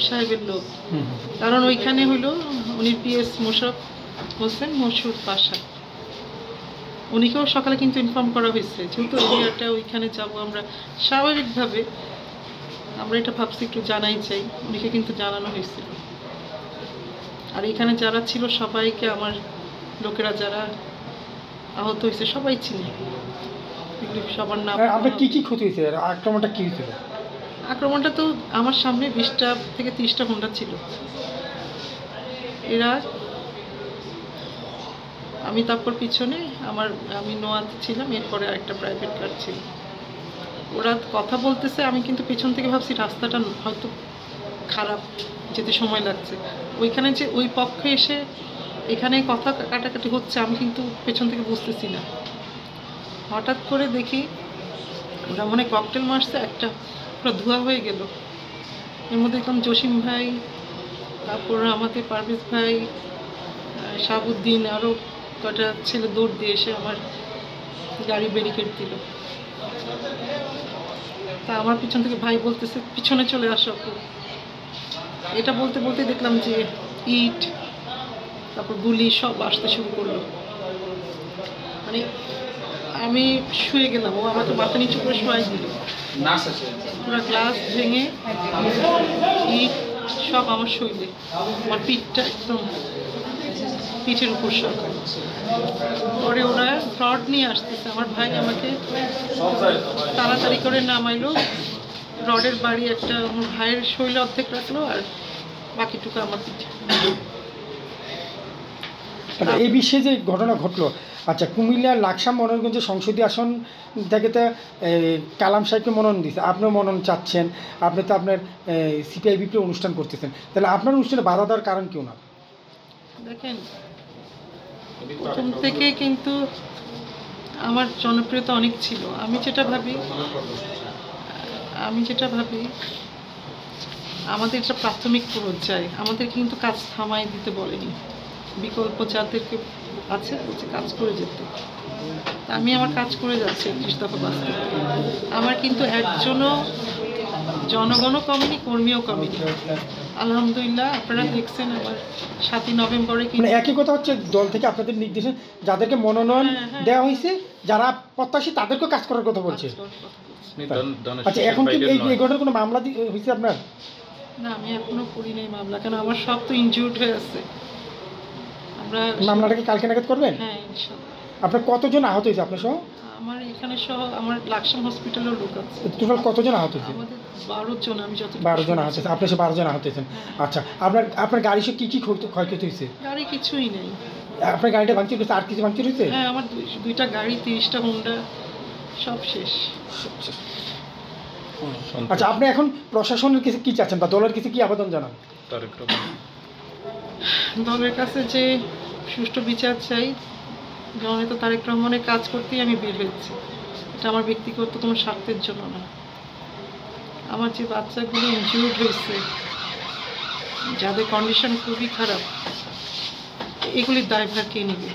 সাহেবের লোক, কারণ ওইখানে হইলো উনি পিএস মোশাররফ হোসেন মশহুর পাশা, উনিকেও সকালে কিন্তু ইনফর্ম করা হয়েছে যেহেতু এরিয়াটা ওইখানে যাব আমরা, স্বাভাবিকভাবে আমরা এটা ভাবছি একটু জানাই চাই, উনিকে কিন্তু জানানো হয়েছিল। আর এখানে যারা ছিল সবাইকে আমার লোকেরা যারা আহত হয়েছে সবাই চিনি, সবার নাম। আপনার কি কি ক্ষতি হয়েছে, আক্রমণটা কি হয়েছিল? আক্রমণটা তো আমার সামনে 20টা থেকে 30টা গুন্ডা ছিল, এরা আমি তারপর পিছনে আমি নোয়াতে ছিলাম, এরপরে আরেকটা প্রাইভেট কার ছিল, ওরা কথা বলতেছে, আমি কিন্তু পেছন থেকে ভাবছি রাস্তাটা হয়তো খারাপ, যেতে সময় লাগছে, ওইখানে যে ওই পক্ষে এসে এখানে কথা কাটাকাটি হচ্ছে আমি কিন্তু পেছন থেকে বুঝতেছি না। হঠাৎ করে দেখি ওরা মনে ককটেল মারছে, একটা পুরো ধোঁয়া হয়ে গেল, এর মধ্যে দেখলাম জসিম ভাই, তারপর আমাদের পারভেজ ভাই, শাহাবুদ্দিন, আরও কটা ছেলে দৌড় দিয়ে এসে আমার গাড়ি ব্যারিকেড দিল। তা আমার পিছন থেকে ভাই বলতেছে পিছনে চলে আসো আপু, এটা বলতে বলতে দেখলাম যে ইট তারপর গুলি সব আসতে শুরু করলো, মানে আমি শুয়ে গেলাম, ও আমাকে মাথা নিচু করে শোয়াই দিল, পুরো গ্লাস ভেঙে ইট সব আমার শরীরে, আমার পিঠটা একদম পিঠের উপর সব। পরে ওরা রড নিয়ে আসতেছে, আমার ভাই আমাকে তাড়াতাড়ি করে নামাইলো, রডের বাড়ি একটা আমার ভাইয়ের শরীরে অর্ধেক রাখলো আর বাকিটুকু আমার পিঠে। এই বিষয়ে যে ঘটনা ঘটলো, আচ্ছা কুমিল্লার লাকসাম মনোরঞ্জনের সংসদীয় আসন থেকে তো কালাম সাহেবকে মনোনয়ন দিচ্ছে, আপনিও মনোনয়ন চাচ্ছেন, আপনি তো আপনার সিপিআই বিপ্লব অনুষ্ঠান করতেছেন, তাহলে আপনার অনুষ্ঠানে বাধা দেওয়ার কারণ কেউ না? দেখেন, প্রথম থেকে কিন্তু আমার জনপ্রিয়তা অনেক ছিল, আমি যেটা ভাবি আমাদের এটা প্রাথমিক পর্যায়ে, আমাদের কিন্তু কাজ থামাই দিতে বলেনি, বিকল্প যাদেরকে আছে বলছে কাজ করে যেতে, আমি আমার কাজ করে যাচ্ছি 31 দফা বাস্তব। আমার কিন্তু একজনও জনগণও কমেনি, কর্মীও কমেনি, আলহামদুলিল্লাহ। আপনারা দেখছেন আমার 7ই নভেম্বরে কিন্তু একই কথা হচ্ছে, দল থেকে আপনাদের নির্দেশে যাদেরকে মনোনয়ন দেওয়া হয়েছে, যারা প্রত্যাশী তাদেরকেও কাজ করার কথা বলছে। আচ্ছা, এখন কি এই ঘটনার কোনো মামলা হয়েছে আপনার? না, আমি এখনো করি নাই মামলা, কেন আমার সব তো ইনজিউর্ড হয়ে আছে। আমরা মামলাটাকে কালকে নাগাদ করবেন? হ্যাঁ ইনশাআল্লাহ। আপনার কতজন আহত হয়েছে আপনার সহ? আমার এখানে সহ আমার লাকসাম হসপিটালের লোক আছে। টোটাল কতজন আহত হয়েছে? আমাদের 12 জন, আমি যত 12 জন আহত হয়েছে, আপনার সহ 12 জন আহত হয়েছেন। আচ্ছা, আপনার গাড়ি সহ কি ক্ষয়ক্ষতি হয়েছে? গাড়ি কিছুই নেই। আপনার গাড়িটা ভাঙচুর হয়েছে, আর কিছু ভাঙচুর হয়েছে? হ্যাঁ, আমার দুইটা গাড়ি, 30টা হুন্ডা, সব শেষ। আচ্ছা, আপনি এখন প্রশাসনের কাছে কি চাচ্ছেন বা দলের কাছে কি আবেদন জানান? দলের কাছে যে সুষ্ঠু বিচার চাই, জননেতা তারেক রহমানের কাজ করতেই আমি বের হয়েছি, এটা আমার ব্যক্তিগত কোনো স্বার্থের জন্য না। আমার যে বাচ্চাগুলো ইনজিউর্ড হয়েছে, যাদের কন্ডিশন খুবই খারাপ, এগুলির দায়ভার কে নেবে?